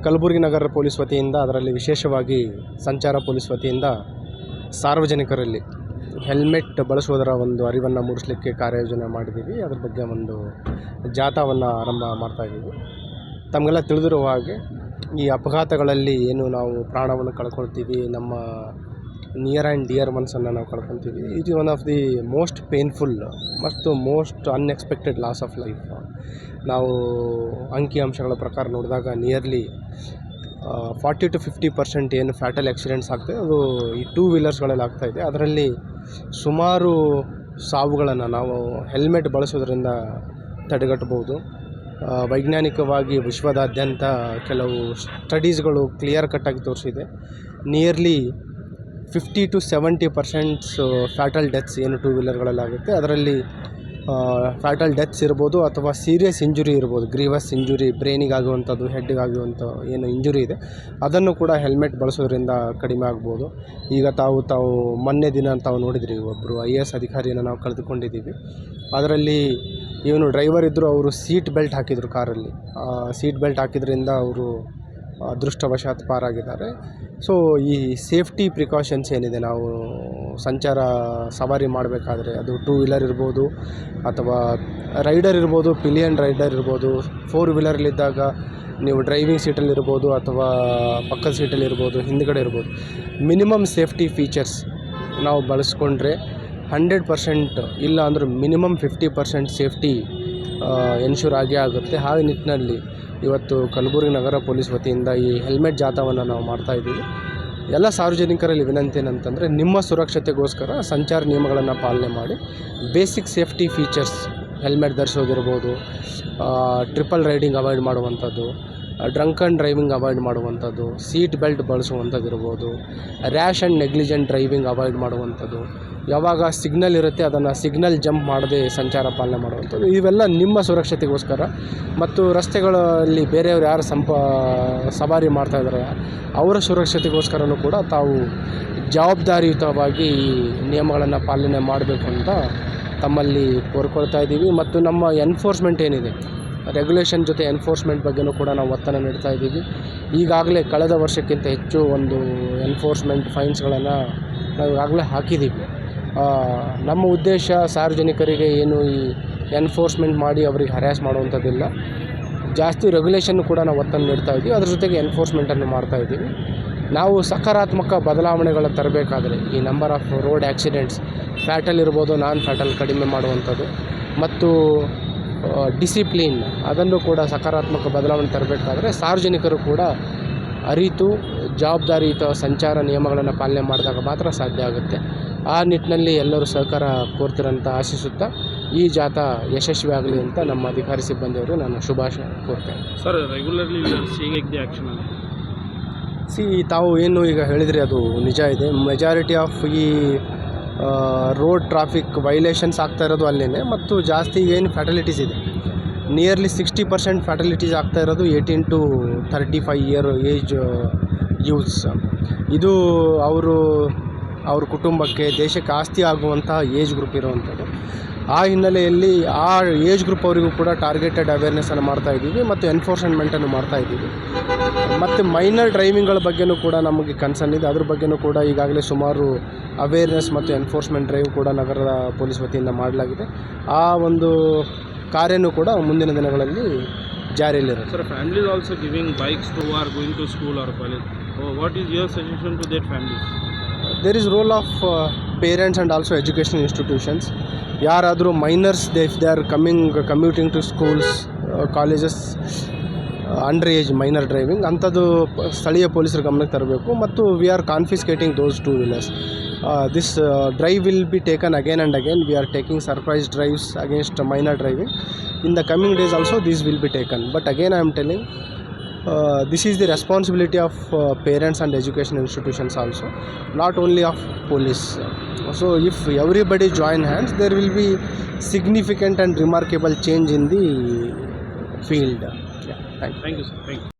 ಕಲಬುರಗಿ ನಗರ police ವತಿಯಿಂದ, ಅದರಲ್ಲಿ ವಿಶೇಷವಾಗಿ ಸಂಚಾರ ಪೊಲೀಸ್ ವತಿಯಿಂದ ಸಾರ್ವಜನಿಕರಲ್ಲಿ ಹೆಲ್ಮೆಟ್ ಬಳಸುವುದರ ಒಂದು ಅರಿವನ್ನು ಮೂಡಿಸಲಿಕ್ಕೆ ಕಾರ್ಯಯೋಜನೆ ಮಾಡಿದ್ದೀವಿ. ಅದ್ರ ಬಗ್ಗೆ ಒಂದು ಜಾಥಾವನ್ನು ಆರಂಭ ಮಾಡ್ತಾಯಿದ್ದೀವಿ. ತಮಗೆಲ್ಲ ತಿಳಿದಿರುವ ಹಾಗೆ ಈ ಅಪಘಾತಗಳಲ್ಲಿ ಏನು ನಾವು ಪ್ರಾಣವನ್ನು ಕಳ್ಕೊಳ್ತೀವಿ, ನಮ್ಮ ನಿಯರ್ ಆ್ಯಂಡ್ ಡಿಯರ್ ಒನ್ಸನ್ನು ನಾವು ಕಳ್ಕೊತೀವಿ. It is one of the most painful ಮತ್ತು most unexpected loss of life. ನಾವು ಅಂಕಿಅಂಶಗಳ ಪ್ರಕಾರ ನೋಡಿದಾಗ ನಿಯರ್ಲಿ 40 to 50% ಏನು ಫ್ಯಾಟಲ್ ಆಕ್ಸಿಡೆಂಟ್ಸ್ ಆಗ್ತದೆ ಅದು ಈ ಟೂ ವೀಲರ್ಸ್ಗಳಲ್ಲಿ ಆಗ್ತಾಯಿದೆ. ಅದರಲ್ಲಿ ಸುಮಾರು ಸಾವುಗಳನ್ನು ನಾವು ಹೆಲ್ಮೆಟ್ ಬಳಸೋದ್ರಿಂದ ತಡೆಗಟ್ಟಬಹುದು. ವೈಜ್ಞಾನಿಕವಾಗಿ ವಿಶ್ವದಾದ್ಯಂತ ಕೆಲವು ಸ್ಟಡೀಸ್ಗಳು ಕ್ಲಿಯರ್ ಕಟ್ಟಾಗಿ ತೋರಿಸಿದೆ. ನಿಯರ್ಲಿ 50 to 70% ಫ್ಯಾಟಲ್ ಡೆತ್ಸ್ ಏನು ಟೂ ವೀಲರ್ಗಳಲ್ಲಾಗುತ್ತೆ. ಅದರಲ್ಲಿ ಫ್ಯಾಟಲ್ ಡೆತ್ಸ್ ಇರ್ಬೋದು ಅಥವಾ ಸೀರಿಯಸ್ ಇಂಜುರಿ ಇರ್ಬೋದು, ಗ್ರೀವಸ್ ಇಂಜುರಿ, ಬ್ರೈನಿಗಾಗುವಂಥದ್ದು, ಹೆಡ್ಗಾಗುವಂಥ ಏನು ಇಂಜುರಿ ಇದೆ ಅದನ್ನು ಕೂಡ ಹೆಲ್ಮೆಟ್ ಬಳಸೋದ್ರಿಂದ ಕಡಿಮೆ ಆಗ್ಬೋದು. ಈಗ ತಾವು ಮೊನ್ನೆ ದಿನ ತಾವು ನೋಡಿದ್ರಿ, ಒಬ್ಬರು IAS ಅಧಿಕಾರಿಯನ್ನು ನಾವು ಕಳೆದುಕೊಂಡಿದ್ದೀವಿ. ಅದರಲ್ಲಿ ಇವನು ಡ್ರೈವರ್ ಇದ್ದರು, ಅವರು ಸೀಟ್ ಬೆಲ್ಟ್ ಹಾಕಿದರು ಕಾರಲ್ಲಿ. ಸೀಟ್ ಬೆಲ್ಟ್ ಹಾಕಿದ್ರಿಂದ ಅವರು ಅದೃಷ್ಟವಶಾತ್ ಪಾರಾಗಿದ್ದಾರೆ. ಸೊ ಈ ಸೇಫ್ಟಿ ಪ್ರಿಕಾಷನ್ಸ್ ಏನಿದೆ, ನಾವು ಸಂಚಾರ ಸವಾರಿ ಮಾಡಬೇಕಾದ್ರೆ ಅದು ಟೂ ವೀಲರ್ ಇರ್ಬೋದು ಅಥವಾ ರೈಡರ್ ಇರ್ಬೋದು, ಪಿಲಿಯನ್ ರೈಡರ್ ಇರ್ಬೋದು, 4 ವೀಲರ್ಲಿದ್ದಾಗ ನೀವು ಡ್ರೈವಿಂಗ್ ಸೀಟಲ್ಲಿರ್ಬೋದು ಅಥವಾ ಪಕ್ಕದ ಸೀಟಲ್ಲಿರ್ಬೋದು, ಹಿಂದ್ಗಡೆ ಇರ್ಬೋದು, ಮಿನಿಮಮ್ ಸೇಫ್ಟಿ ಫೀಚರ್ಸ್ ನಾವು ಬಳಸ್ಕೊಂಡ್ರೆ 100% ಇಲ್ಲ ಅಂದ್ರೆ ಮಿನಿಮಮ್ 50% ಸೇಫ್ಟಿ ಎನ್ಶೂರ್ ಆಗೇ ಆಗುತ್ತೆ. ಹಾಗೆ ನಿಟ್ಟಿನಲ್ಲಿ ಇವತ್ತು ಕಲಬುರಗಿ ನಗರ ಪೊಲೀಸ್ ವತಿಯಿಂದ ಈ ಹೆಲ್ಮೆಟ್ ಜಾಥಾವನ್ನು ನಾವು ಮಾಡ್ತಾಯಿದ್ದೀವಿ. ಎಲ್ಲ ಸಾರ್ವಜನಿಕರಲ್ಲಿ ವಿನಂತಿ ಏನಂತಂದರೆ, ನಿಮ್ಮ ಸುರಕ್ಷತೆಗೋಸ್ಕರ ಸಂಚಾರ ನಿಯಮಗಳನ್ನು ಪಾಲನೆ ಮಾಡಿ. ಬೇಸಿಕ್ ಸೇಫ್ಟಿ ಫೀಚರ್ಸ್ ಹೆಲ್ಮೆಟ್ ಧರಿಸೋದಿರ್ಬೋದು, ಟ್ರಿಪಲ್ ರೈಡಿಂಗ್ ಅವಾಯ್ಡ್ ಮಾಡುವಂಥದ್ದು, ಡ್ರಂಕ್ ಆ್ಯಂಡ್ ಡ್ರೈವಿಂಗ್ ಅವಾಯ್ಡ್ ಮಾಡುವಂಥದ್ದು, ಸೀಟ್ ಬೆಲ್ಟ್ ಬಳಸುವಂಥದ್ದು ಇರ್ಬೋದು, rash and negligent driving avoid ಮಾಡುವಂಥದ್ದು, ಯಾವಾಗ ಸಿಗ್ನಲ್ ಇರುತ್ತೆ ಅದನ್ನು ಸಿಗ್ನಲ್ ಜಂಪ್ ಮಾಡದೆ ಸಂಚಾರ ಪಾಲನೆ ಮಾಡುವಂಥದ್ದು, ಇವೆಲ್ಲ ನಿಮ್ಮ ಸುರಕ್ಷತೆಗೋಸ್ಕರ. ಮತ್ತು ರಸ್ತೆಗಳಲ್ಲಿ ಬೇರೆಯವರು ಯಾರು ಸವಾರಿ ಮಾಡ್ತಾಯಿದ್ದಾರೆ ಅವರ ಸುರಕ್ಷತೆಗೋಸ್ಕರನೂ ಕೂಡ ತಾವು ಜವಾಬ್ದಾರಿಯುತವಾಗಿ ಈ ನಿಯಮಗಳನ್ನು ಪಾಲನೆ ಮಾಡಬೇಕು ಅಂತ ತಮ್ಮಲ್ಲಿ ಕೋರ್ಕೊಳ್ತಾ ಇದ್ದೀವಿ. ಮತ್ತು ನಮ್ಮ ಎನ್ಫೋರ್ಸ್ಮೆಂಟ್ ಏನಿದೆ, ರೆಗ್ಯುಲೇಷನ್ ಜೊತೆ ಎನ್ಫೋರ್ಸ್ಮೆಂಟ್ ಬಗ್ಗೆಯೂ ಕೂಡ ನಾವು ಒತ್ತನ್ನು ನೀಡ್ತಾ ಇದ್ದೀವಿ. ಈಗಾಗಲೇ ಕಳೆದ ವರ್ಷಕ್ಕಿಂತ ಹೆಚ್ಚು ಒಂದು ಎನ್ಫೋರ್ಸ್ಮೆಂಟ್ ಫೈನ್ಸ್ಗಳನ್ನು ನಾವು ಈಗಾಗಲೇ ಹಾಕಿದ್ದೀವಿ. ನಮ್ಮ ಉದ್ದೇಶ ಸಾರ್ವಜನಿಕರಿಗೆ ಏನು ಈ ಎನ್ಫೋರ್ಸ್ಮೆಂಟ್ ಮಾಡಿ ಅವರಿಗೆ ಹರ್ಯಾಸ್ ಮಾಡುವಂಥದ್ದಿಲ್ಲ. ಜಾಸ್ತಿ ರೆಗ್ಯುಲೇಷನ್ ಕೂಡ ನಾವು ಒತ್ತನ್ನು ನೀಡ್ತಾ ಇದ್ದೀವಿ, ಅದ್ರ ಜೊತೆಗೆ ಎನ್ಫೋರ್ಸ್ಮೆಂಟನ್ನು ಮಾಡ್ತಾಯಿದ್ದೀವಿ. ನಾವು ಸಕಾರಾತ್ಮಕ ಬದಲಾವಣೆಗಳು ತರಬೇಕಾದ್ರೆ ಈ number of road accidents, fatal ಇರ್ಬೋದು, ನಾನ್ ಫ್ಯಾಟಲ್ ಕಡಿಮೆ ಮಾಡುವಂಥದ್ದು ಮತ್ತು ಡಿಸಿಪ್ಲಿನ್, ಅದನ್ನು ಕೂಡ ಸಕಾರಾತ್ಮಕ ಬದಲಾವಣೆ ತರಬೇಕಾದ್ರೆ ಸಾರ್ವಜನಿಕರು ಕೂಡ ಅರಿತು ಜವಾಬ್ದಾರಿಯುತ ಸಂಚಾರ ನಿಯಮಗಳನ್ನು ಪಾಲನೆ ಮಾಡಿದಾಗ ಮಾತ್ರ ಸಾಧ್ಯ ಆಗುತ್ತೆ. ಆ ನಿಟ್ಟಿನಲ್ಲಿ ಎಲ್ಲರೂ ಸಹಕಾರ ಕೋರ್ತಿರಂತ ಆಶಿಸುತ್ತಾ ಈ ಜಾಥಾ ಯಶಸ್ವಿ ಆಗಲಿ ಅಂತ ನಮ್ಮ ಅಧಿಕಾರಿ ಸಿಬ್ಬಂದಿಯವರು ನಾನು ಶುಭಾಶಯ ಕೋರ್ತೇನೆ. ಸರ್, ರೆಗ್ಯುಲರ್ಲಿ ಆ್ಯಕ್ಷನ್ ತಾವು ಏನು ಈಗ ಹೇಳಿದ್ರಿ ಅದು ನಿಜ ಇದೆ. ಮೆಜಾರಿಟಿ ಆಫ್ ಈ ರೋಡ್ ಟ್ರಾಫಿಕ್ ವೈಲೇಷನ್ಸ್ ಆಗ್ತಾ ಇರೋದು ಅಲ್ಲೇ. ಮತ್ತು ಜಾಸ್ತಿ ಏನು ಫ್ಯಾಟಲಿಟೀಸ್ ಇದೆ, ನಿಯರ್ಲಿ 60% ಫ್ಯಾಟಲಿಟೀಸ್ ಆಗ್ತಾ ಇರೋದು 18 to 35 ಇಯರ್ ಏಜ್ ಯೂತ್ಸ್. ಇದು ಅವ್ರ ಕುಟುಂಬಕ್ಕೆ, ದೇಶಕ್ಕೆ ಆಸ್ತಿ ಆಗುವಂಥ ಏಜ್ ಗ್ರೂಪ್ ಇರುವಂಥದ್ದು. ಆ ಹಿನ್ನೆಲೆಯಲ್ಲಿ ಆ ಏಜ್ ಗ್ರೂಪ್ ಅವರಿಗೂ ಕೂಡ ಟಾರ್ಗೆಟೆಡ್ ಅವೇರ್ನೆಸ್ಸನ್ನು ಮಾಡ್ತಾಯಿದ್ದೀವಿ ಮತ್ತು ಎನ್ಫೋರ್ಸ್ಮೆಂಟನ್ನು ಮಾಡ್ತಾಯಿದ್ದೀವಿ. ಮತ್ತು ಮೈನರ್ ಡ್ರೈವಿಂಗ್ಗಳ ಬಗ್ಗೆಯೂ ಕೂಡ ನಮಗೆ ಕನ್ಸರ್ನ್ ಇದೆ. ಅದ್ರ ಬಗ್ಗೆಯೂ ಕೂಡ ಈಗಾಗಲೇ ಸುಮಾರು ಅವೇರ್ನೆಸ್ ಮತ್ತು ಎನ್ಫೋರ್ಸ್ಮೆಂಟ್ ಡ್ರೈವ್ ಕೂಡ ನಗರದ ಪೊಲೀಸ್ ವತಿಯಿಂದ ಮಾಡಲಾಗಿದೆ. ಆ ಒಂದು ಕಾರ್ಯನೂ ಕೂಡ ಮುಂದಿನ ದಿನಗಳಲ್ಲಿ ಜಾರಿಯಲ್ಲಿರುತ್ತೆ. Sir, families also giving bikes to are going to school or college. What is your suggestion to that families? There is role of parents and also educational institutions. ಯಾರಾದರೂ minors they are commuting to schools, colleges, under age minor driving ಅಂಥದ್ದು ಸ್ಥಳೀಯ ಪೊಲೀಸರ ಗಮನಕ್ಕೆ ತರಬೇಕು. ಮತ್ತು we are confiscating those two wheelers. This drive will be taken again and again. We are taking surprise drives against minor driving. In the coming days also this will be taken. But again I am telling, this is the responsibility of parents and education institutions also, not only of police. So if everybody join hands, there will be significant and remarkable change in the field. Yeah, thank you sir. Thank you.